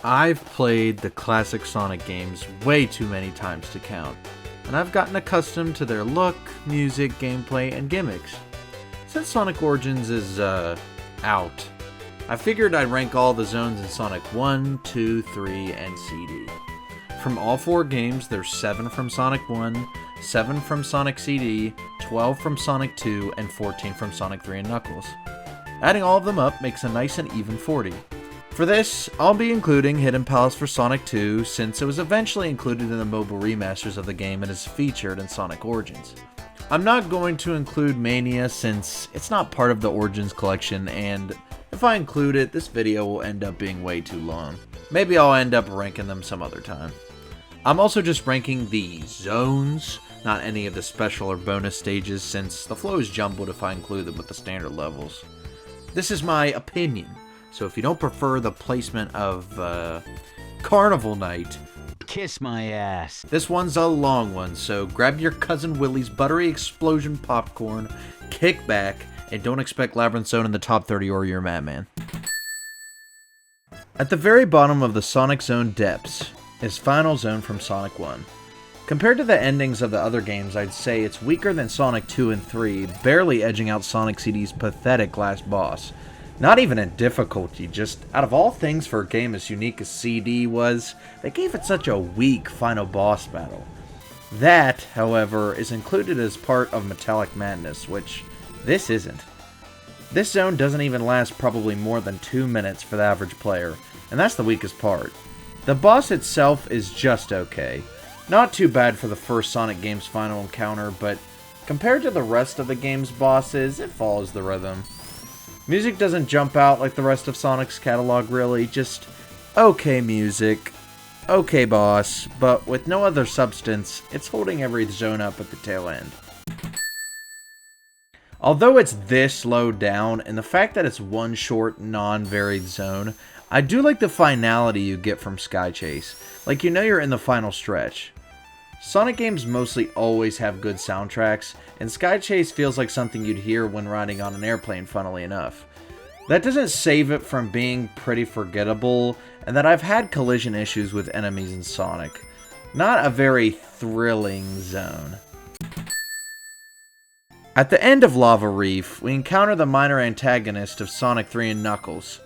I've played the classic Sonic games way too many times to count, and I've gotten accustomed to their look, music, gameplay, and gimmicks. Since Sonic Origins is, out, I figured I'd rank all the zones in Sonic 1, 2, 3, and CD. From all 4 games, there's 7 from Sonic 1, 7 from Sonic CD, 12 from Sonic 2, and 14 from Sonic 3 and Knuckles. Adding all of them up makes a nice and even 40. For this, I'll be including Hidden Palace for Sonic 2, since it was eventually included in the mobile remasters of the game and is featured in Sonic Origins. I'm not going to include Mania since it's not part of the Origins collection, and if I include it, this video will end up being way too long. Maybe I'll end up ranking them some other time. I'm also just ranking the zones, not any of the special or bonus stages, since the flow is jumbled if I include them with the standard levels. This is my opinion. So if you don't prefer the placement of Carnival Night, kiss my ass. This one's a long one, so grab your Cousin Willie's buttery explosion popcorn, kick back, and don't expect Labyrinth Zone in the top 30 or you're madman. At the very bottom of the Sonic Zone depths is Final Zone from Sonic 1. Compared to the endings of the other games, I'd say it's weaker than Sonic 2 and 3, barely edging out Sonic CD's pathetic last boss. Not even in difficulty, just out of all things for a game as unique as CD was, they gave it such a weak final boss battle. That, however, is included as part of Metallic Madness, which this isn't. This zone doesn't even last probably more than 2 minutes for the average player, and that's the weakest part. The boss itself is just okay. Not too bad for the first Sonic game's final encounter, but compared to the rest of the game's bosses, it follows the rhythm. Music doesn't jump out like the rest of Sonic's catalog really, just okay music, okay boss, but with no other substance, it's holding every zone up at the tail end. Although it's this low down, and the fact that it's one short, non-varied zone, I do like the finality you get from Sky Chase, like you know you're in the final stretch. Sonic games mostly always have good soundtracks, and Sky Chase feels like something you'd hear when riding on an airplane, funnily enough. That doesn't save it from being pretty forgettable, and that I've had collision issues with enemies in Sonic. Not a very thrilling zone. At the end of Lava Reef, we encounter the minor antagonist of Sonic 3 and Knuckles,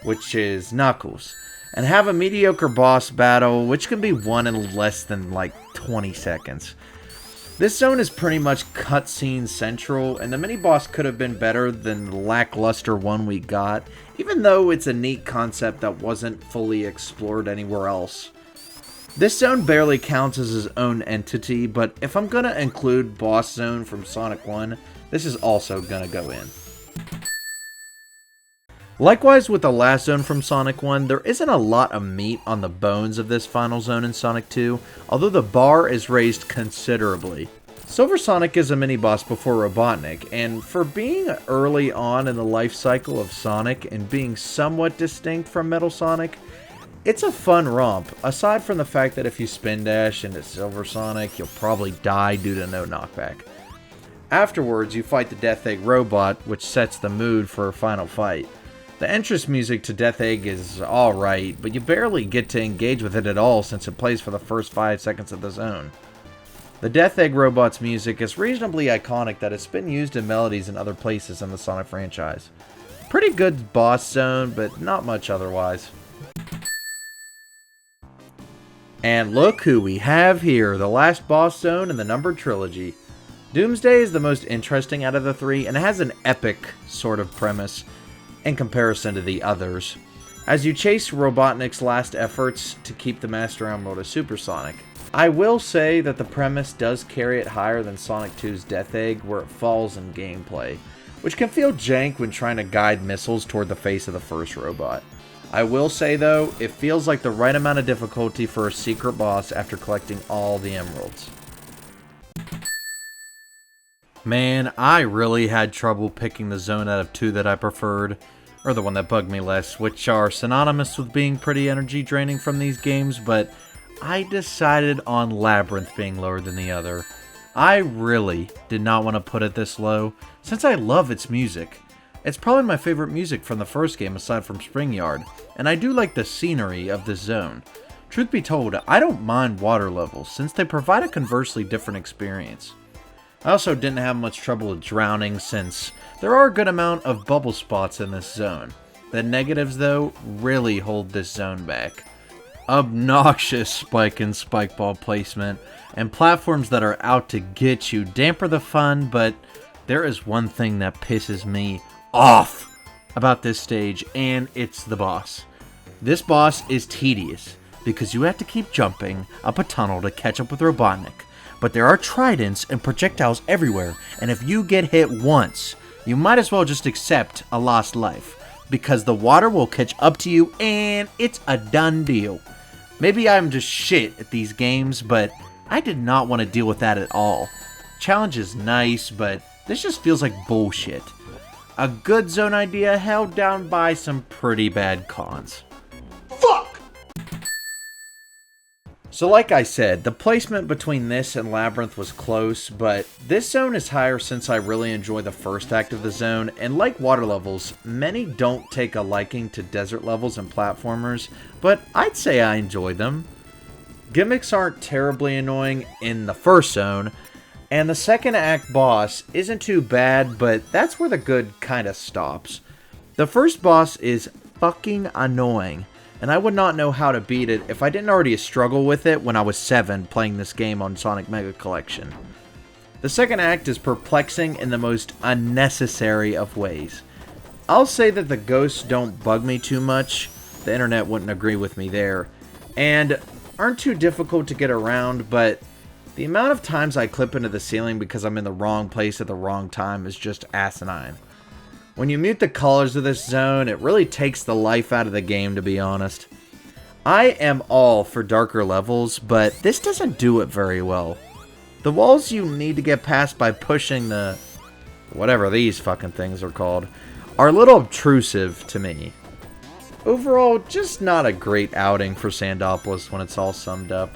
which is Knuckles, and have a mediocre boss battle, which can be won in less than like 20 seconds. This zone is pretty much cutscene central, and the mini-boss could have been better than the lackluster one we got, even though it's a neat concept that wasn't fully explored anywhere else. This zone barely counts as its own entity, but if I'm gonna include Boss Zone from Sonic 1, this is also gonna go in. Likewise with the last zone from Sonic 1, there isn't a lot of meat on the bones of this final zone in Sonic 2, although the bar is raised considerably. Silver Sonic is a mini-boss before Robotnik, and for being early on in the life cycle of Sonic and being somewhat distinct from Metal Sonic, it's a fun romp, aside from the fact that if you spin dash into Silver Sonic, you'll probably die due to no knockback. Afterwards, you fight the Death Egg robot, which sets the mood for a final fight. The entrance music to Death Egg is alright, but you barely get to engage with it at all since it plays for the first 5 seconds of the zone. The Death Egg robot's music is reasonably iconic that it's been used in melodies in other places in the Sonic franchise. Pretty good boss zone, but not much otherwise. And look who we have here, the last boss zone in the numbered trilogy. Doomsday is the most interesting out of the 3, and it has an epic sort of premise in comparison to the others, as you chase Robotnik's last efforts to keep the Master Emerald as Supersonic. I will say that the premise does carry it higher than Sonic 2's Death Egg, where it falls in gameplay, which can feel jank when trying to guide missiles toward the face of the first robot. I will say though, it feels like the right amount of difficulty for a secret boss after collecting all the emeralds. Man, I really had trouble picking the zone out of 2 that I preferred, or the one that bugged me less, which are synonymous with being pretty energy draining from these games, but I decided on Labyrinth being lower than the other. I really did not want to put it this low, since I love its music. It's probably my favorite music from the first game aside from Spring Yard, and I do like the scenery of this zone. Truth be told, I don't mind water levels since they provide a conversely different experience. I also didn't have much trouble with drowning since there are a good amount of bubble spots in this zone. The negatives though really hold this zone back. Obnoxious spike and spike ball placement and platforms that are out to get you damper the fun, but there is one thing that pisses me off about this stage, and it's the boss. This boss is tedious because you have to keep jumping up a tunnel to catch up with Robotnik, but there are tridents and projectiles everywhere, and if you get hit once, you might as well just accept a lost life, because the water will catch up to you and it's a done deal. Maybe I'm just shit at these games, but I did not want to deal with that at all. Challenge is nice, but this just feels like bullshit. A good zone idea held down by some pretty bad cons. Fuck! So like I said, the placement between this and Labyrinth was close, but this zone is higher since I really enjoy the first act of the zone, and like water levels, many don't take a liking to desert levels and platformers, but I'd say I enjoy them. Gimmicks aren't terribly annoying in the first zone, and the second act boss isn't too bad, but that's where the good kinda stops. The first boss is fucking annoying, and I would not know how to beat it if I didn't already struggle with it when I was 7 playing this game on Sonic Mega Collection. The second act is perplexing in the most unnecessary of ways. I'll say that the ghosts don't bug me too much, the internet wouldn't agree with me there, and aren't too difficult to get around, but the amount of times I clip into the ceiling because I'm in the wrong place at the wrong time is just asinine. When you mute the colors of this zone, it really takes the life out of the game, to be honest. I am all for darker levels, but this doesn't do it very well. The walls you need to get past by pushing the whatever these fucking things are called are a little obtrusive to me. Overall, just not a great outing for Sandopolis when it's all summed up.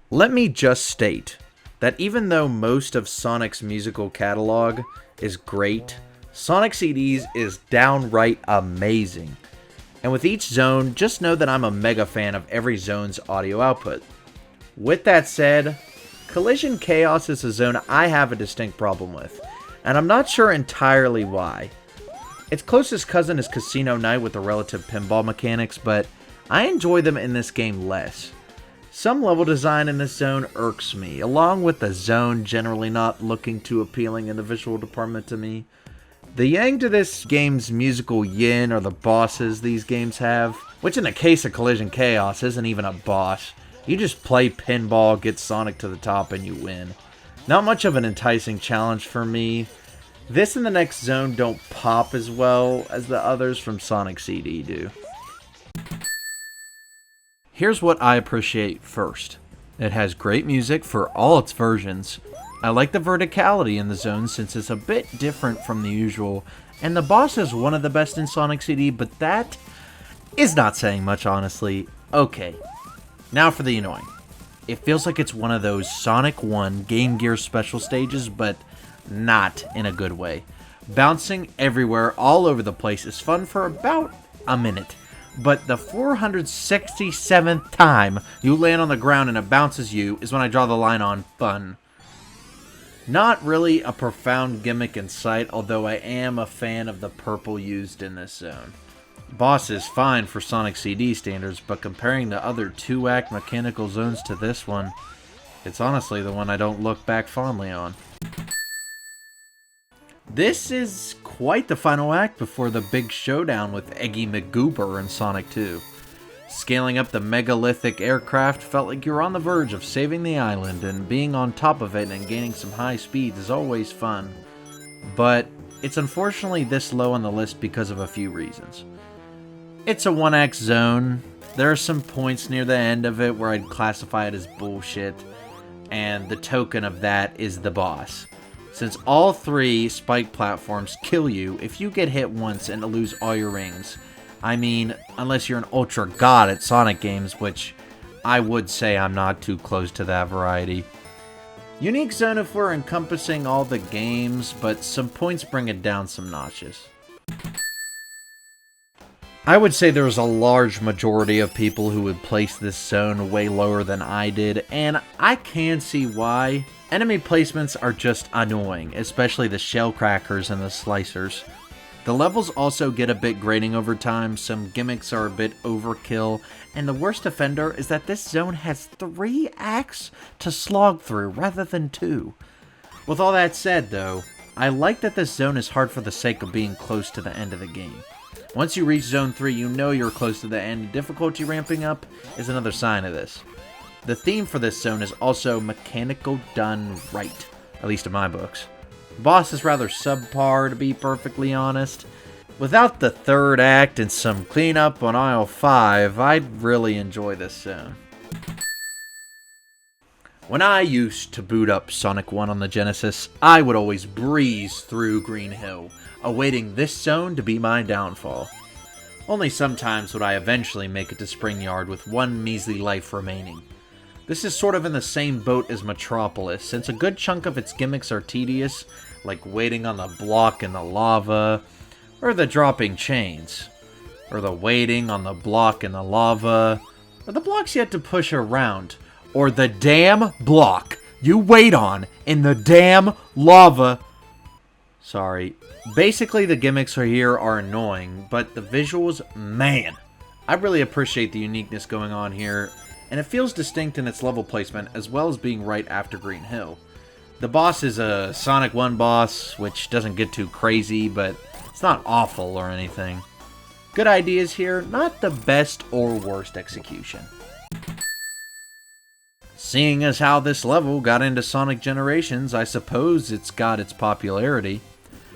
Let me just state that even though most of Sonic's musical catalog is great, Sonic CDs is downright amazing. And with each zone, just know that I'm a mega fan of every zone's audio output. With that said, Collision Chaos is a zone I have a distinct problem with, and I'm not sure entirely why. Its closest cousin is Casino Night with the relative pinball mechanics, but I enjoy them in this game less. Some level design in this zone irks me, along with the zone generally not looking too appealing in the visual department to me. The yang to this game's musical yin are the bosses these games have, which in the case of Collision Chaos isn't even a boss. You just play pinball, get Sonic to the top, and you win. Not much of an enticing challenge for me. This and the next zone don't pop as well as the others from Sonic CD do. Here's what I appreciate first. It has great music for all its versions. I like the verticality in the zone since it's a bit different from the usual, and the boss is one of the best in Sonic CD, but that is not saying much, honestly. Okay, now for the annoying. It feels like it's one of those Sonic 1 Game Gear special stages, but not in a good way. Bouncing everywhere all over the place is fun for about a minute. But the 467th time you land on the ground and it bounces you is when I draw the line on fun. Not really a profound gimmick in sight, although I am a fan of the purple used in this zone. Boss is fine for Sonic CD standards, but comparing the other 2-act mechanical zones to this one, it's honestly the one I don't look back fondly on. This is quite the final act before the big showdown with Eggy McGoober in Sonic 2. Scaling up the megalithic aircraft felt like you were on the verge of saving the island, and being on top of it and gaining some high speeds is always fun. But it's unfortunately this low on the list because of a few reasons. It's a 1-act zone, there are some points near the end of it where I'd classify it as bullshit, and the token of that is the boss. Since all 3 spike platforms kill you if you get hit once and lose all your rings. I mean, unless you're an ultra god at Sonic games, which I would say I'm not too close to that variety. Unique zone if we're encompassing all the games, but some points bring it down some notches. I would say there's a large majority of people who would place this zone way lower than I did, and I can see why. Enemy placements are just annoying, especially the shell crackers and the slicers. The levels also get a bit grating over time, some gimmicks are a bit overkill, and the worst offender is that this zone has 3 acts to slog through rather than 2. With all that said though, I like that this zone is hard for the sake of being close to the end of the game. Once you reach zone 3, you know you're close to the end. Difficulty ramping up is another sign of this. The theme for this zone is also mechanical done right, at least in my books. The boss is rather subpar, to be perfectly honest. Without the 3rd act and some cleanup on aisle 5, I'd really enjoy this zone. When I used to boot up Sonic 1 on the Genesis, I would always breeze through Green Hill, awaiting this zone to be my downfall. Only sometimes would I eventually make it to Spring Yard with 1 measly life remaining. This is sort of in the same boat as Metropolis, since a good chunk of its gimmicks are tedious, like waiting on the block in the lava, or the dropping chains, or the waiting on the block in the lava, or the blocks you have to push around, or the damn block you wait on in the damn lava. Sorry. Basically, the gimmicks here are annoying, but the visuals, man, I really appreciate the uniqueness going on here, and it feels distinct in its level placement as well as being right after Green Hill. The boss is a Sonic 1 boss, which doesn't get too crazy, but it's not awful or anything. Good ideas here, not the best or worst execution. Seeing as how this level got into Sonic Generations, I suppose it's got its popularity.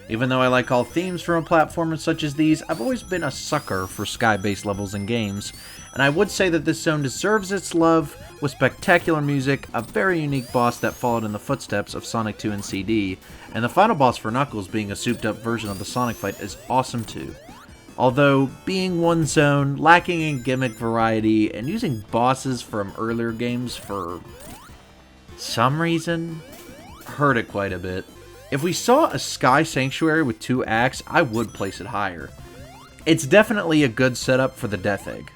Even though I like all themes from a platformer such as these, I've always been a sucker for sky-based levels in games, and I would say that this zone deserves its love with spectacular music, a very unique boss that followed in the footsteps of Sonic 2 and CD, and the final boss for Knuckles being a souped-up version of the Sonic fight is awesome too. Although, being one zone, lacking in gimmick variety, and using bosses from earlier games for some reason, hurt it quite a bit. If we saw a Sky Sanctuary with 2 acts, I would place it higher. It's definitely a good setup for the Death Egg.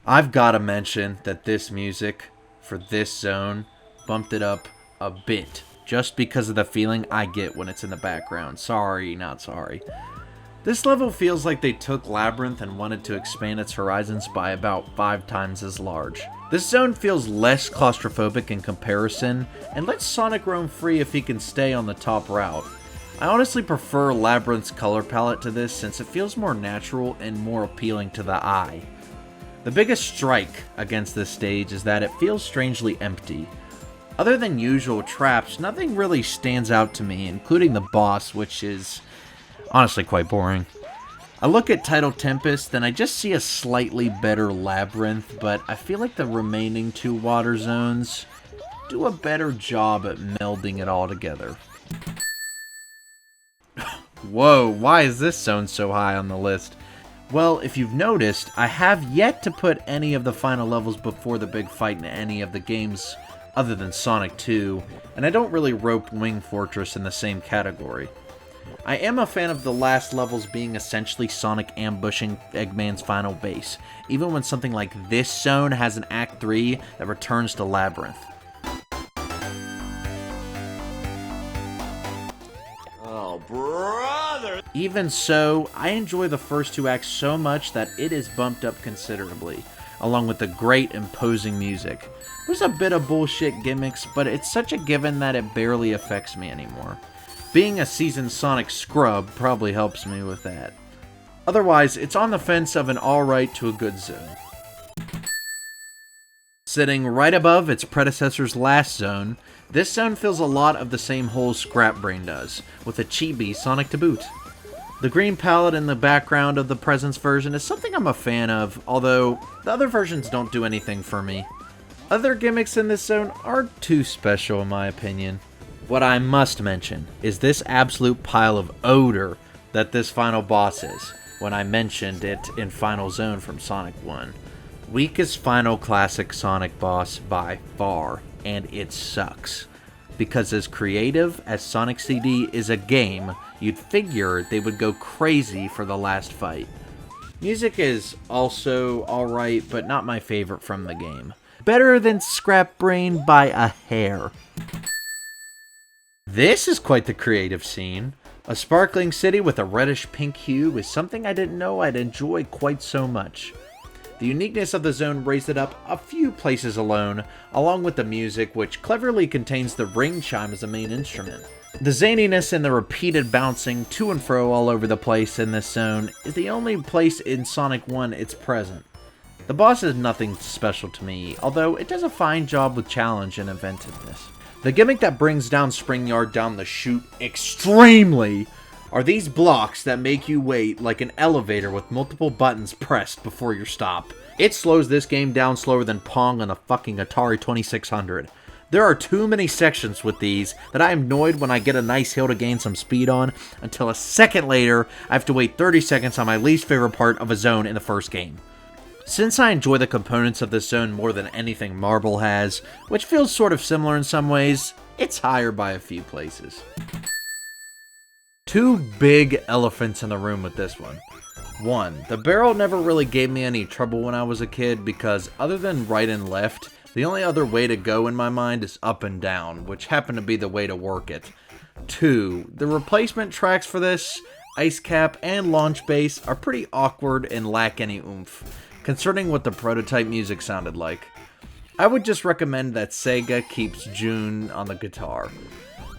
I've gotta mention that this music for this zone bumped it up a bit, just because of the feeling I get when it's in the background. Sorry, not sorry. This level feels like they took Labyrinth and wanted to expand its horizons by about 5 times as large. This zone feels less claustrophobic in comparison, and lets Sonic roam free if he can stay on the top route. I honestly prefer Labyrinth's color palette to this since it feels more natural and more appealing to the eye. The biggest strike against this stage is that it feels strangely empty. Other than usual traps, nothing really stands out to me, including the boss, which is honestly quite boring. I look at Tidal Tempest, and I just see a slightly better Labyrinth, but I feel like the remaining 2 water zones do a better job at melding it all together. Whoa, why is this zone so high on the list? Well, if you've noticed, I have yet to put any of the final levels before the big fight in any of the games other than Sonic 2, and I don't really rope Wing Fortress in the same category. I am a fan of the last levels being essentially Sonic ambushing Eggman's final base, even when something like this zone has an Act 3 that returns to Labyrinth. Oh, brother! Even so, I enjoy the first 2 acts so much that it is bumped up considerably, along with the great imposing music. There's a bit of bullshit gimmicks, but it's such a given that it barely affects me anymore. Being a seasoned Sonic scrub probably helps me with that. Otherwise, it's on the fence of an alright to a good zone. Sitting right above its predecessor's last zone, this zone fills a lot of the same holes Scrap Brain does, with a chibi Sonic to boot. The green palette in the background of the Presence version is something I'm a fan of, although the other versions don't do anything for me. Other gimmicks in this zone aren't too special in my opinion. What I must mention is this absolute pile of odor that this final boss is, when I mentioned it in Final Zone from Sonic 1. Weakest final classic Sonic boss by far, and it sucks. Because as creative as Sonic CD is a game, you'd figure they would go crazy for the last fight. Music is also alright, but not my favorite from the game. Better than Scrap Brain by a hair. This is quite the creative scene. A sparkling city with a reddish-pink hue is something I didn't know I'd enjoy quite so much. The uniqueness of the zone raised it up a few places alone, along with the music, which cleverly contains the ring chime as a main instrument. The zaniness and the repeated bouncing to and fro all over the place in this zone is the only place in Sonic 1 it's present. The boss is nothing special to me, although it does a fine job with challenge and inventiveness. The gimmick that brings down Springyard down the chute extremely are these blocks that make you wait like an elevator with multiple buttons pressed before your stop. It slows this game down slower than Pong on a fucking Atari 2600. There are too many sections with these that I am annoyed when I get a nice hill to gain some speed on, until a second later I have to wait 30 seconds on my least favorite part of a zone in the first game. Since I enjoy the components of this zone more than anything Marble has, which feels sort of similar in some ways, it's higher by a few places. Two big elephants in the room with this one. One, the barrel never really gave me any trouble when I was a kid because other than right and left, the only other way to go in my mind is up and down, which happened to be the way to work it. Two, the replacement tracks for this, Ice Cap and Launch Base, are pretty awkward and lack any oomph, concerning what the prototype music sounded like. I would just recommend that Sega keeps June on the guitar.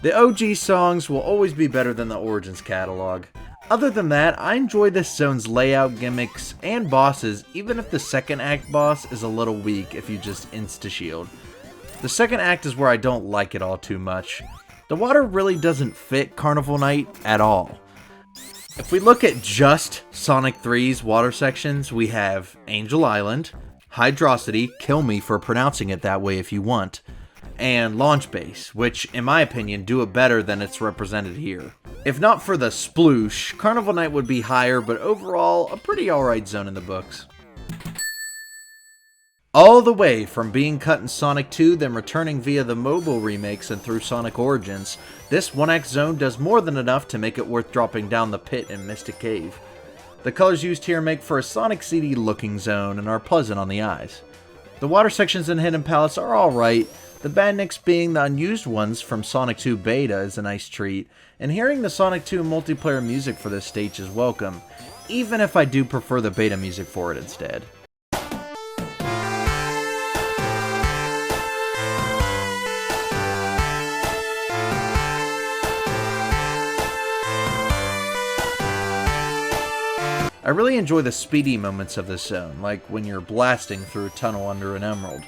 The OG songs will always be better than the Origins catalog. Other than that, I enjoy this zone's layout, gimmicks, and bosses, even if the second act boss is a little weak if you just insta-shield. The second act is where I don't like it all too much. The water really doesn't fit Carnival Night at all. If we look at just Sonic 3's water sections, we have Angel Island, Hydrocity, kill me for pronouncing it that way if you want, and Launch Base, which, in my opinion, do it better than it's represented here. If not for the sploosh, Carnival Night would be higher, but overall, a pretty alright zone in the books. All the way from being cut in Sonic 2, then returning via the mobile remakes and through Sonic Origins, this 1X zone does more than enough to make it worth dropping down the pit in Mystic Cave. The colors used here make for a Sonic CD looking zone and are pleasant on the eyes. The water sections in Hidden Palace are alright, the Badniks being the unused ones from Sonic 2 Beta is a nice treat, and hearing the Sonic 2 multiplayer music for this stage is welcome, even if I do prefer the beta music for it instead. I really enjoy the speedy moments of this zone, like when you're blasting through a tunnel under an emerald.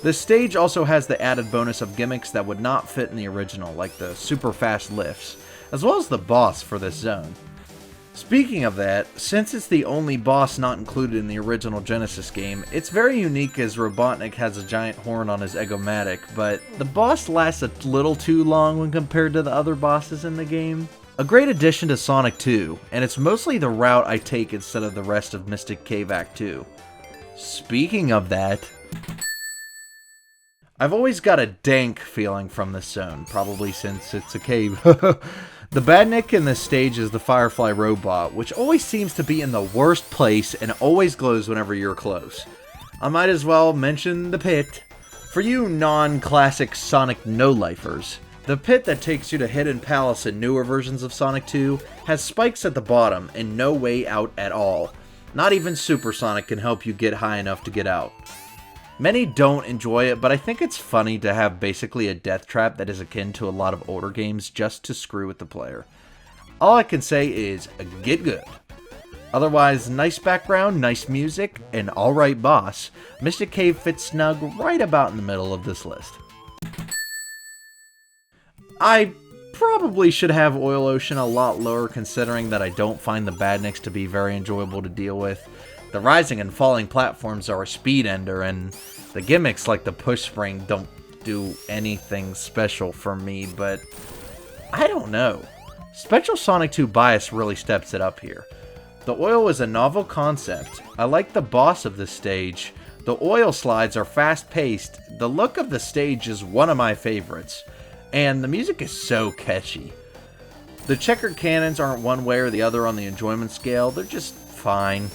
This stage also has the added bonus of gimmicks that would not fit in the original, like the super fast lifts, as well as the boss for this zone. Speaking of that, since it's the only boss not included in the original Genesis game, it's very unique as Robotnik has a giant horn on his Egomatic, but the boss lasts a little too long when compared to the other bosses in the game. A great addition to Sonic 2, and it's mostly the route I take instead of the rest of Mystic Cave Act 2. Speaking of that, I've always got a dank feeling from this zone, probably since it's a cave. The Badnik in this stage is the Firefly robot, which always seems to be in the worst place and always glows whenever you're close. I might as well mention the pit. For you non-classic Sonic no-lifers, the pit that takes you to Hidden Palace in newer versions of Sonic 2 has spikes at the bottom and no way out at all. Not even Super Sonic can help you get high enough to get out. Many don't enjoy it, but I think it's funny to have basically a death trap that is akin to a lot of older games just to screw with the player. All I can say is, get good. Otherwise, nice background, nice music, and alright boss, Mystic Cave fits snug right about in the middle of this list. I probably should have Oil Ocean a lot lower considering that I don't find the Badniks to be very enjoyable to deal with. The rising and falling platforms are a speed ender, and the gimmicks like the push spring don't do anything special for me, but I don't know. Special Sonic 2 bias really steps it up here. The oil is a novel concept. I like the boss of this stage, The oil slides are fast-paced, the look of the stage is one of my favorites, and the music is so catchy. The checkered cannons aren't one way or the other on the enjoyment scale, they're just fine.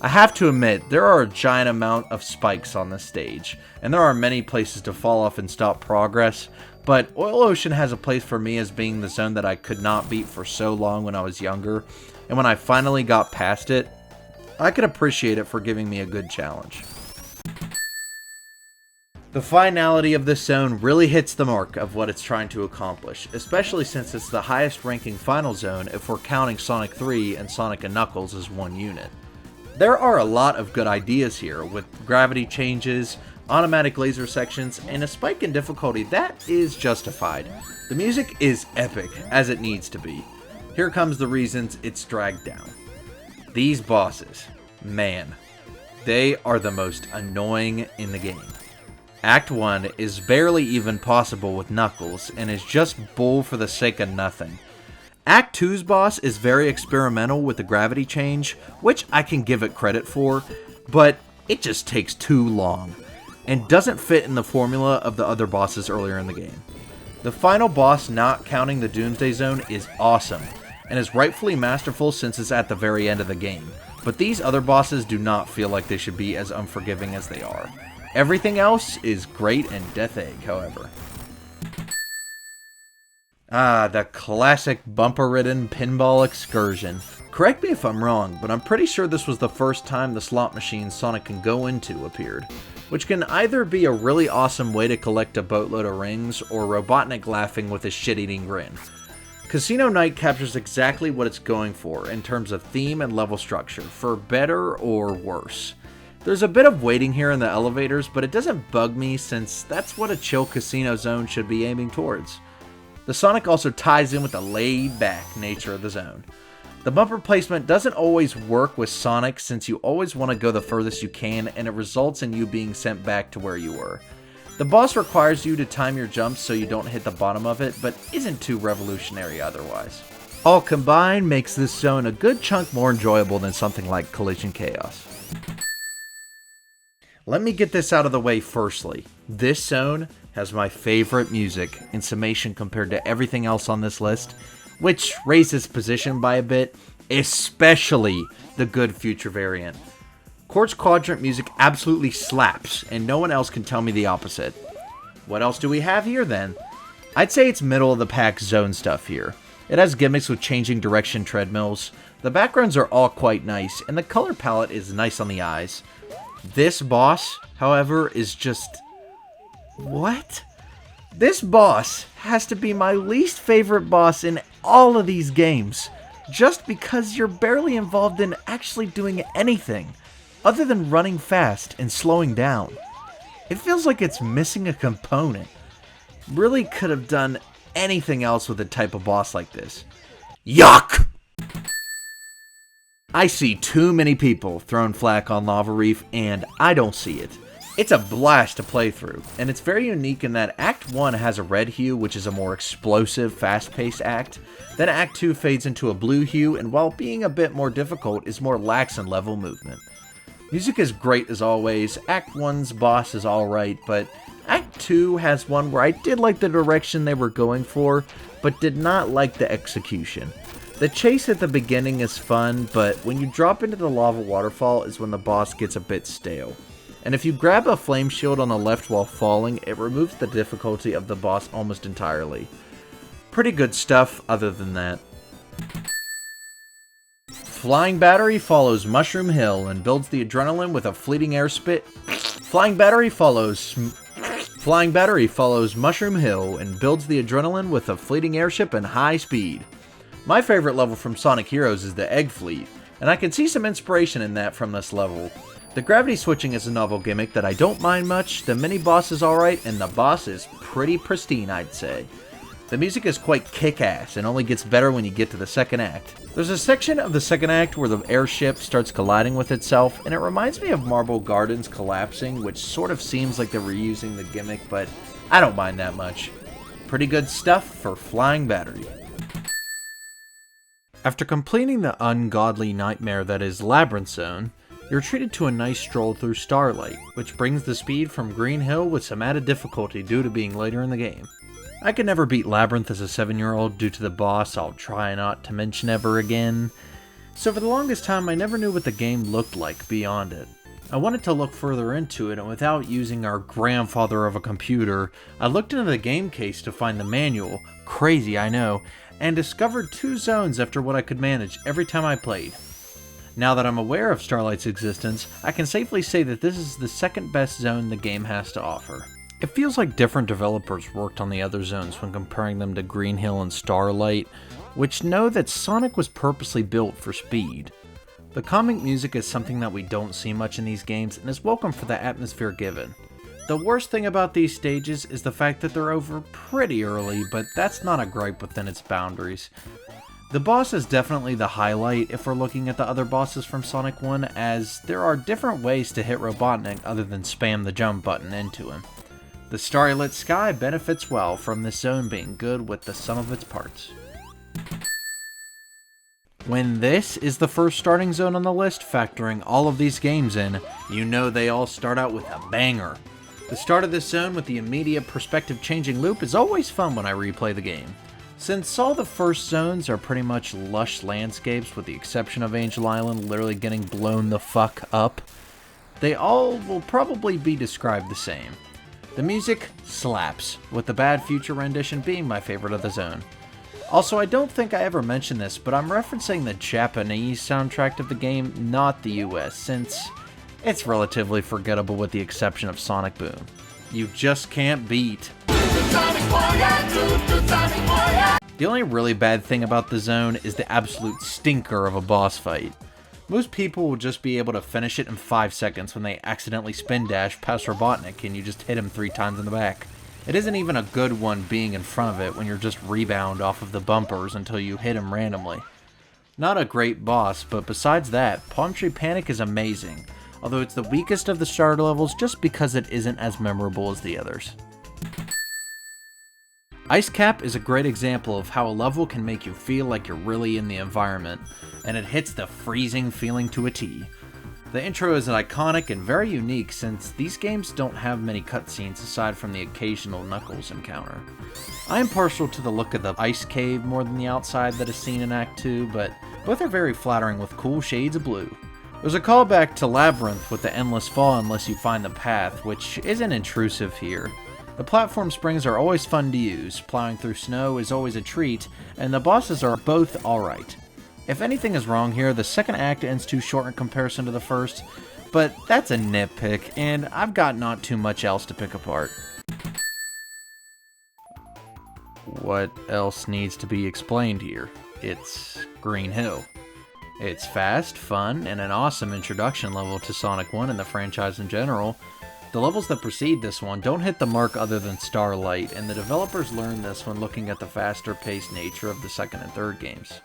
I have to admit, there are a giant amount of spikes on this stage, and there are many places to fall off and stop progress, but Oil Ocean has a place for me as being the zone that I could not beat for so long when I was younger, and when I finally got past it, I could appreciate it for giving me a good challenge. The finality of this zone really hits the mark of what it's trying to accomplish, especially since it's the highest ranking final zone if we're counting Sonic 3 and Sonic & Knuckles as one unit. There are a lot of good ideas here, with gravity changes, automatic laser sections, and a spike in difficulty that is justified. The music is epic, as it needs to be. Here comes the reasons it's dragged down. These bosses, man, they are the most annoying in the game. Act 1 is barely even possible with Knuckles, and is just bull for the sake of nothing. Act 2's boss is very experimental with the gravity change, which I can give it credit for, but it just takes too long, and doesn't fit in the formula of the other bosses earlier in the game. The final boss, not counting the Doomsday Zone, is awesome, and is rightfully masterful since it's at the very end of the game, but these other bosses do not feel like they should be as unforgiving as they are. Everything else is great and Death Egg, however. The classic bumper-ridden pinball excursion. Correct me if I'm wrong, but I'm pretty sure this was the first time the slot machine Sonic can go into appeared, which can either be a really awesome way to collect a boatload of rings, or Robotnik laughing with a shit-eating grin. Casino Night captures exactly what it's going for in terms of theme and level structure, for better or worse. There's a bit of waiting here in the elevators, but it doesn't bug me since that's what a chill casino zone should be aiming towards. The Sonic also ties in with the laid-back nature of the zone. The bumper placement doesn't always work with Sonic since you always want to go the furthest you can, and it results in you being sent back to where you were. The boss requires you to time your jumps so you don't hit the bottom of it, but isn't too revolutionary otherwise. All combined makes this zone a good chunk more enjoyable than something like Collision Chaos. Let me get this out of the way firstly. This zone has my favorite music in summation compared to everything else on this list, which raises position by a bit, especially the Good Future variant. Quartz Quadrant music absolutely slaps, and no one else can tell me the opposite. What else do we have here then? I'd say it's middle of the pack zone stuff here. It has gimmicks with changing direction treadmills, the backgrounds are all quite nice, and the color palette is nice on the eyes. This boss, however, is just... what? This boss has to be my least favorite boss in all of these games, just because you're barely involved in actually doing anything, other than running fast and slowing down. It feels like it's missing a component. Really could have done anything else with a type of boss like this. Yuck! I see too many people throwing flack on Lava Reef, and I don't see it. It's a blast to play through, and it's very unique in that Act 1 has a red hue, which is a more explosive, fast-paced act. Then Act 2 fades into a blue hue, and while being a bit more difficult, is more lax in level movement. Music is great as always, Act 1's boss is alright, but Act 2 has one where I did like the direction they were going for, but did not like the execution. The chase at the beginning is fun, but when you drop into the lava waterfall is when the boss gets a bit stale. And if you grab a flame shield on the left while falling, it removes the difficulty of the boss almost entirely. Pretty good stuff other than that. Flying Battery follows Mushroom Hill and builds the adrenaline with a fleeting air spit. Flying Battery follows Mushroom Hill and builds the adrenaline with a fleeting airship and high speed. My favorite level from Sonic Heroes is the Egg Fleet, and I can see some inspiration in that from this level. The gravity switching is a novel gimmick that I don't mind much, the mini-boss is alright, and the boss is pretty pristine, I'd say. The music is quite kick-ass, and only gets better when you get to the second act. There's a section of the second act where the airship starts colliding with itself, and it reminds me of Marble Gardens collapsing, which sort of seems like they're reusing the gimmick, but I don't mind that much. Pretty good stuff for Flying Battery. After completing the ungodly nightmare that is Labyrinth Zone, You're treated to a nice stroll through Starlight, which brings the speed from Green Hill with some added difficulty due to being later in the game. I could never beat Labyrinth as a 7-year-old due to the boss I'll try not to mention ever again, so for the longest time I never knew what the game looked like beyond it. I wanted to look further into it, and without using our grandfather of a computer, I looked into the game case to find the manual, crazy I know, and discovered 2 zones after what I could manage every time I played. Now that I'm aware of Starlight's existence, I can safely say that this is the second best zone the game has to offer. It feels like different developers worked on the other zones when comparing them to Green Hill and Starlight, which know that Sonic was purposely built for speed. The calming music is something that we don't see much in these games and is welcome for the atmosphere given. The worst thing about these stages is the fact that they're over pretty early, but that's not a gripe within its boundaries. The boss is definitely the highlight if we're looking at the other bosses from Sonic 1, as there are different ways to hit Robotnik other than spam the jump button into him. The starry-lit sky benefits well from this zone being good with the sum of its parts. When this is the first starting zone on the list, factoring all of these games in, you know they all start out with a banger. The start of this zone with the immediate perspective changing loop is always fun when I replay the game. Since all the first zones are pretty much lush landscapes with the exception of Angel Island literally getting blown the fuck up, they all will probably be described the same. The music slaps, with the Bad Future rendition being my favorite of the zone. Also, I don't think I ever mentioned this, but I'm referencing the Japanese soundtrack of the game, not the US, since it's relatively forgettable with the exception of Sonic Boom. You just can't beat. The only really bad thing about the zone is the absolute stinker of a boss fight. Most people will just be able to finish it in 5 seconds when they accidentally spin dash past Robotnik and you just hit him 3 times in the back. It isn't even a good one being in front of it when you're just rebound off of the bumpers until you hit him randomly. Not a great boss, but besides that, Palm Tree Panic is amazing, although it's the weakest of the starter levels just because it isn't as memorable as the others. Ice Cap is a great example of how a level can make you feel like you're really in the environment, and it hits the freezing feeling to a T. The intro is iconic and very unique since these games don't have many cutscenes aside from the occasional Knuckles encounter. I am partial to the look of the ice cave more than the outside that is seen in Act 2, but both are very flattering with cool shades of blue. There's a callback to Labyrinth with the endless fall unless you find the path, which isn't intrusive here. The platform springs are always fun to use, plowing through snow is always a treat, and the bosses are both alright. If anything is wrong here, the second act ends too short in comparison to the first, but that's a nitpick, and I've got not too much else to pick apart. What else needs to be explained here? It's Green Hill. It's fast, fun, and an awesome introduction level to Sonic 1 and the franchise in general. The levels that precede this one don't hit the mark other than Starlight, and the developers learned this when looking at the faster-paced nature of the second and third games.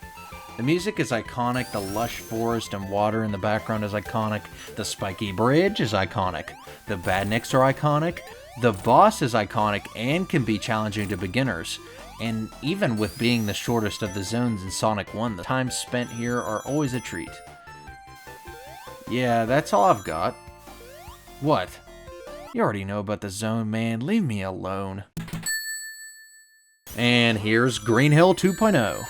The music is iconic, the lush forest and water in the background is iconic, the spiky bridge is iconic, the badniks are iconic, the boss is iconic and can be challenging to beginners, and even with being the shortest of the zones in Sonic 1, the times spent here are always a treat. Yeah, that's all I've got. What? You already know about the zone, man. Leave me alone. And here's Green Hill 2.0.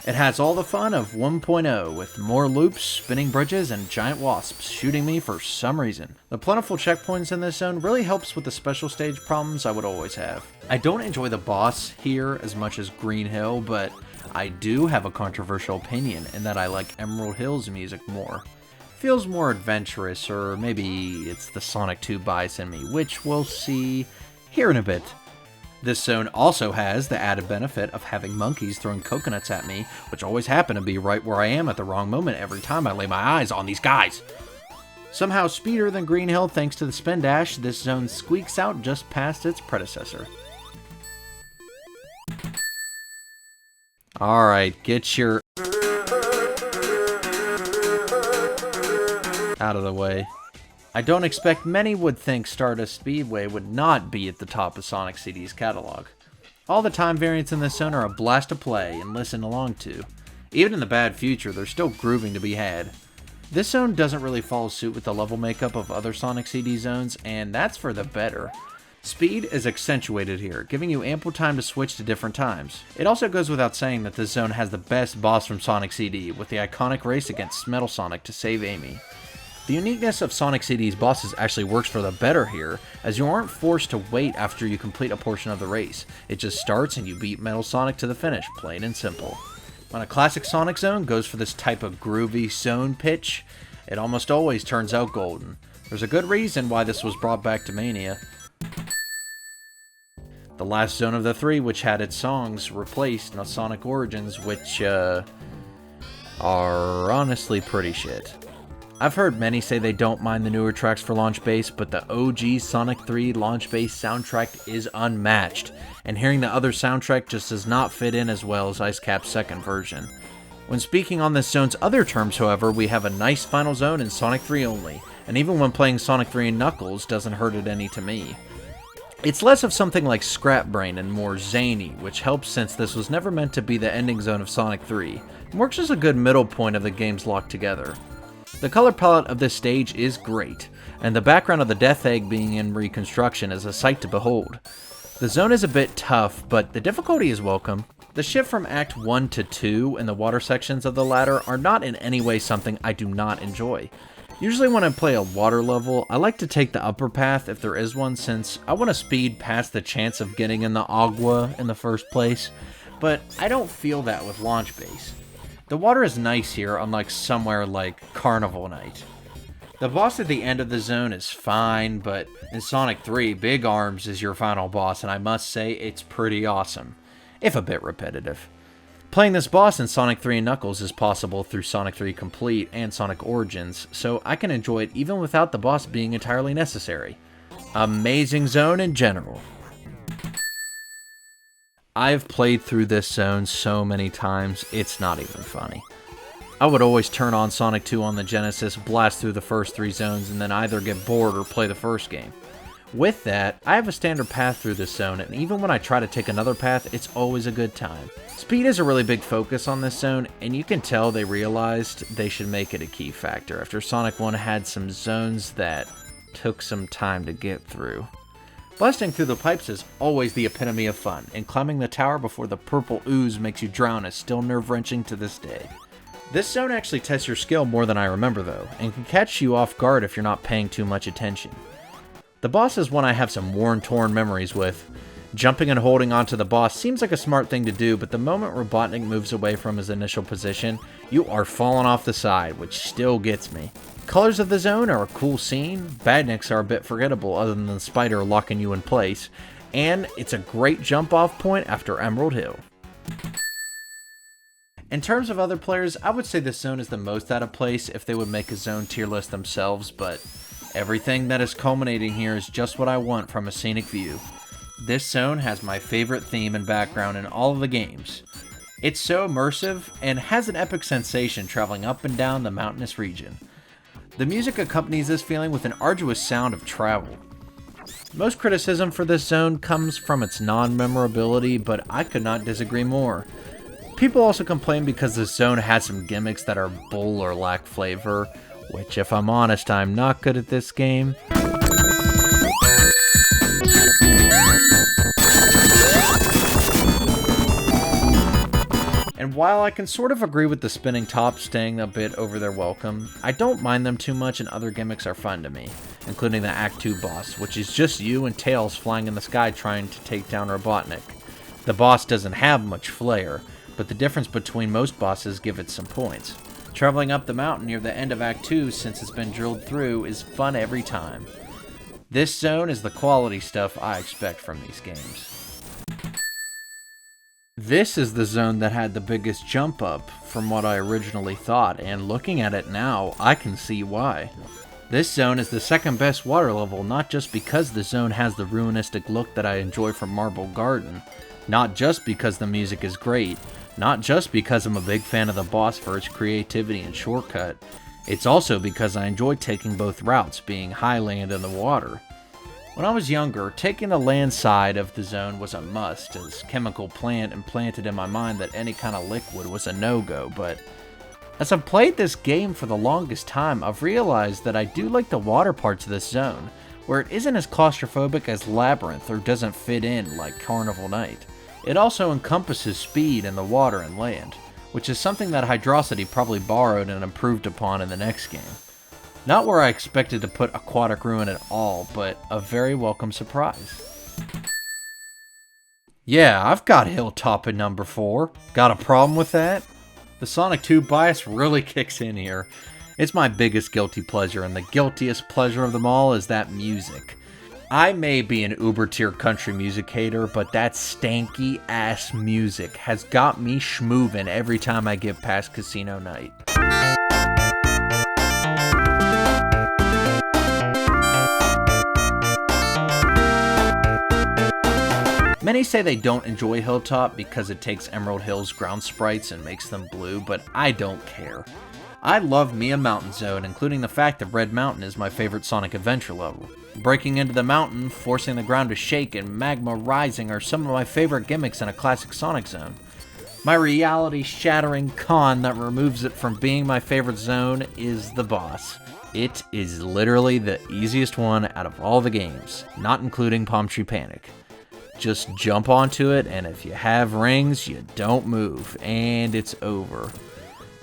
It has all the fun of 1.0, with more loops, spinning bridges, and giant wasps shooting me for some reason. The plentiful checkpoints in this zone really helps with the special stage problems I would always have. I don't enjoy the boss here as much as Green Hill, but I do have a controversial opinion in that I like Emerald Hill's music more. Feels more adventurous, or maybe it's the Sonic 2 bias in me, which we'll see here in a bit. This zone also has the added benefit of having monkeys throwing coconuts at me, which always happen to be right where I am at the wrong moment every time I lay my eyes on these guys. Somehow speedier than Green Hill thanks to the spin dash, this zone squeaks out just past its predecessor. Alright, get your out of the way. I don't expect many would think Stardust Speedway would not be at the top of Sonic CD's catalog. All the time variants in this zone are a blast to play and listen along to. Even in the Bad Future, there's still grooving to be had. This zone doesn't really follow suit with the level makeup of other Sonic CD zones, and that's for the better. Speed is accentuated here, giving you ample time to switch to different times. It also goes without saying that this zone has the best boss from Sonic CD, with the iconic race against Metal Sonic to save Amy. The uniqueness of Sonic CD's bosses actually works for the better here, as you aren't forced to wait after you complete a portion of the race. It just starts and you beat Metal Sonic to the finish, plain and simple. When a classic Sonic zone goes for this type of groovy zone pitch, it almost always turns out golden. There's a good reason why this was brought back to Mania. The last zone of the three, which had its songs replaced in Sonic Origins, which are honestly pretty shit. I've heard many say they don't mind the newer tracks for Launch Base, but the OG Sonic 3 Launch Base soundtrack is unmatched, and hearing the other soundtrack just does not fit in as well as Ice Cap's second version. When speaking on this zone's other terms, however, we have a nice final zone in Sonic 3 only, and even when playing Sonic 3 and Knuckles doesn't hurt it any to me. It's less of something like Scrap Brain and more zany, which helps since this was never meant to be the ending zone of Sonic 3, and works as a good middle point of the games locked together. The color palette of this stage is great, and the background of the Death Egg being in reconstruction is a sight to behold. The zone is a bit tough, but the difficulty is welcome. The shift from Act 1 to 2 and the water sections of the latter are not in any way something I do not enjoy. Usually when I play a water level, I like to take the upper path if there is one, since I want to speed past the chance of getting in the agua in the first place, but I don't feel that with Launch Base. The water is nice here, unlike somewhere like Carnival Night. The boss at the end of the zone is fine, but in Sonic 3, Big Arms is your final boss, and I must say it's pretty awesome, if a bit repetitive. Playing this boss in Sonic 3 and Knuckles is possible through Sonic 3 Complete and Sonic Origins, so I can enjoy it even without the boss being entirely necessary. Amazing zone in general. I've played through this zone so many times, it's not even funny. I would always turn on Sonic 2 on the Genesis, blast through the first 3 zones, and then either get bored or play the first game. With that, I have a standard path through this zone, and even when I try to take another path, it's always a good time. Speed is a really big focus on this zone, and you can tell they realized they should make it a key factor after Sonic 1 had some zones that took some time to get through. Blasting through the pipes is always the epitome of fun, and climbing the tower before the purple ooze makes you drown is still nerve-wracking to this day. This zone actually tests your skill more than I remember though, and can catch you off guard if you're not paying too much attention. The boss is one I have some worn-torn memories with. Jumping and holding onto the boss seems like a smart thing to do, but the moment Robotnik moves away from his initial position, you are falling off the side, which still gets me. Colors of the zone are a cool scene, Badniks are a bit forgettable other than the spider locking you in place, and it's a great jump-off point after Emerald Hill. In terms of other players, I would say this zone is the most out of place if they would make a zone tier list themselves, but everything that is culminating here is just what I want from a scenic view. This zone has my favorite theme and background in all of the games. It's so immersive and has an epic sensation traveling up and down the mountainous region. The music accompanies this feeling with an arduous sound of travel. Most criticism for this zone comes from its non-memorability, but I could not disagree more. People also complain because this zone has some gimmicks that are bull or lack flavor, which if I'm honest, I'm not good at this game. And while I can sort of agree with the spinning tops staying a bit over their welcome, I don't mind them too much and other gimmicks are fun to me, including the Act 2 boss, which is just you and Tails flying in the sky trying to take down Robotnik. The boss doesn't have much flair, but the difference between most bosses give it some points. Traveling up the mountain near the end of Act 2 since it's been drilled through is fun every time. This zone is the quality stuff I expect from these games. This is the zone that had the biggest jump up from what I originally thought, and looking at it now, I can see why. This zone is the second best water level, not just because the zone has the ruinistic look that I enjoy from Marble Garden, not just because the music is great, not just because I'm a big fan of the boss for its creativity and shortcut, it's also because I enjoy taking both routes, being high land and the water. When I was younger, taking the land side of the zone was a must, as chemical plant implanted in my mind that any kind of liquid was a no-go, but As I've played this game for the longest time, I've realized that I do like the water parts of this zone, where it isn't as claustrophobic as Labyrinth or doesn't fit in like Carnival Night. It also encompasses speed in the water and land, which is something that Hydrocity probably borrowed and improved upon in the next game. Not where I expected to put Aquatic Ruin at all, but a very welcome surprise. Yeah, I've got Hilltop at number 4. Got a problem with that? The Sonic 2 bias really kicks in here. It's my biggest guilty pleasure, and the guiltiest pleasure of them all is that music. I may be an uber-tier country music hater, but that stanky-ass music has got me schmoovin' every time I get past Casino Night. Many say they don't enjoy Hilltop because it takes Emerald Hill's ground sprites and makes them blue, but I don't care. I love me a mountain zone, including the fact that Red Mountain is my favorite Sonic Adventure level. Breaking into the mountain, forcing the ground to shake, and magma rising are some of my favorite gimmicks in a classic Sonic zone. My reality-shattering con that removes it from being my favorite zone is the boss. It is literally the easiest one out of all the games, not including Palm Tree Panic. Just jump onto it, and if you have rings, you don't move, and it's over.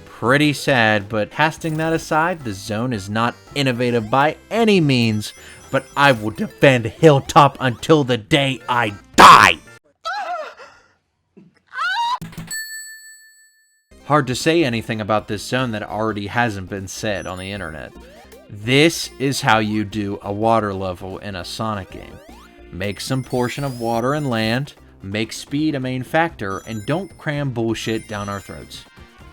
Pretty sad, but casting that aside, the zone is not innovative by any means, but I will defend Hilltop until the day I die! Hard to say anything about this zone that already hasn't been said on the internet. This is how you do a water level in a Sonic game. Make some portion of water and land, make speed a main factor, and don't cram bullshit down our throats.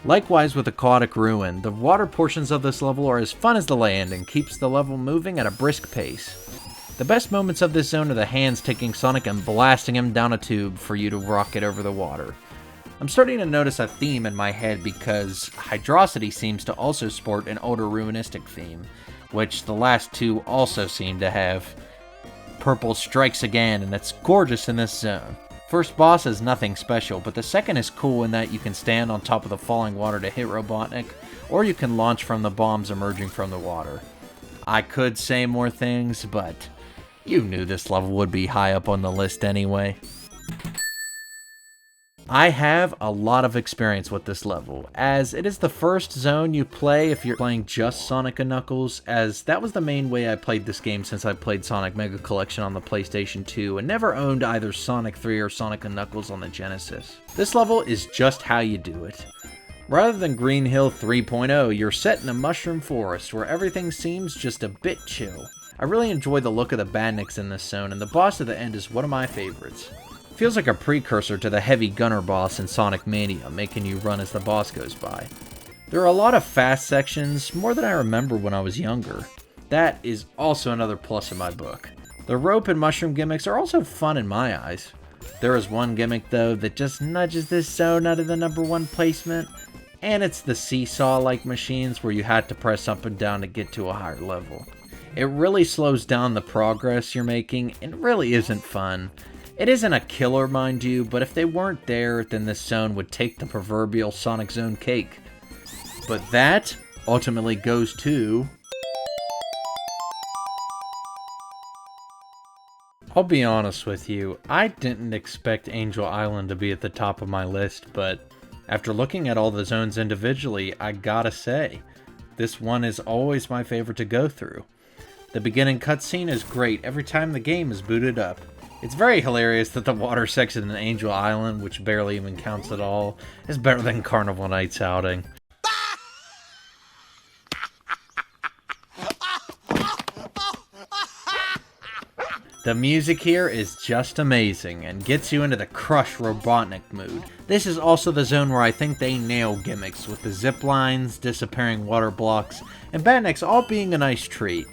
Likewise with Aquatic Ruin, the water portions of this level are as fun as the land and keeps the level moving at a brisk pace. The best moments of this zone are the hands taking Sonic and blasting him down a tube for you to rocket over the water. I'm starting to notice a theme in my head because Hydrocity seems to also sport an older ruinistic theme, which the last two also seem to have. Purple strikes again, and it's gorgeous in this zone. First boss is nothing special, but the second is cool in that you can stand on top of the falling water to hit Robotnik, or you can launch from the bombs emerging from the water. I could say more things, but you knew this level would be high up on the list anyway. I have a lot of experience with this level, as it is the first zone you play if you're playing just Sonic & Knuckles, as that was the main way I played this game since I played Sonic Mega Collection on the PlayStation 2 and never owned either Sonic 3 or Sonic & Knuckles on the Genesis. This level is just how you do it. Rather than Green Hill 3.0, you're set in a mushroom forest where everything seems just a bit chill. I really enjoy the look of the badniks in this zone, and the boss at the end is one of my favorites. Feels like a precursor to the heavy gunner boss in Sonic Mania, making you run as the boss goes by. There are a lot of fast sections, more than I remember when I was younger. That is also another plus in my book. The rope and mushroom gimmicks are also fun in my eyes. There is one gimmick though that just nudges this zone out of the number 1 placement, and it's the seesaw-like machines where you had to press up and down to get to a higher level. It really slows down the progress you're making and really isn't fun. It isn't a killer, mind you, but if they weren't there, then this zone would take the proverbial Sonic Zone cake. But that ultimately goes to... I'll be honest with you, I didn't expect Angel Island to be at the top of my list, but after looking at all the zones individually, I gotta say, this one is always my favorite to go through. The beginning cutscene is great every time the game is booted up. It's very hilarious that the water section in Angel Island, which barely even counts at all, is better than Carnival Night's outing. The music here is just amazing and gets you into the Crush Robotnik mood. This is also the zone where I think they nail gimmicks, with the zip lines, disappearing water blocks, and badniks all being a nice treat.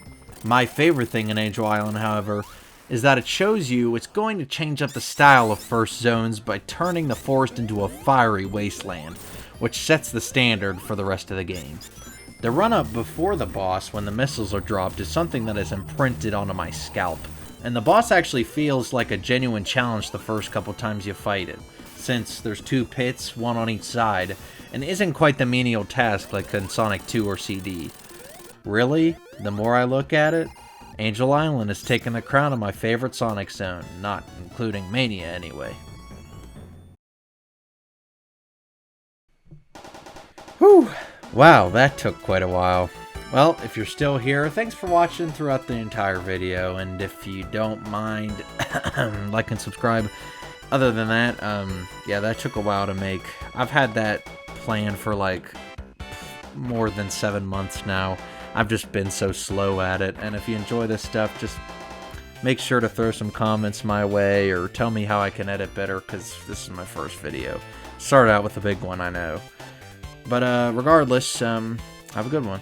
My favorite thing in Angel Island, however, is that it shows you it's going to change up the style of first zones by turning the forest into a fiery wasteland, which sets the standard for the rest of the game. The run-up before the boss when the missiles are dropped is something that is imprinted onto my scalp, and the boss actually feels like a genuine challenge the first couple times you fight it. since there's 2 pits, 1 on each side, and isn't quite the menial task like in Sonic 2 or CD. Really, the more I look at it, Angel Island has taken the crown of my favorite Sonic zone, not including Mania anyway. Whew! Wow, that took quite a while. Well, if you're still here, thanks for watching throughout the entire video, and if you don't mind, like and subscribe. Other than that, yeah, that took a while to make. I've had that plan for like more than 7 months now. I've just been so slow at it, and if you enjoy this stuff, just make sure to throw some comments my way, or tell me how I can edit better, because this is my first video. Started out with a big one, I know. But regardless, have a good one.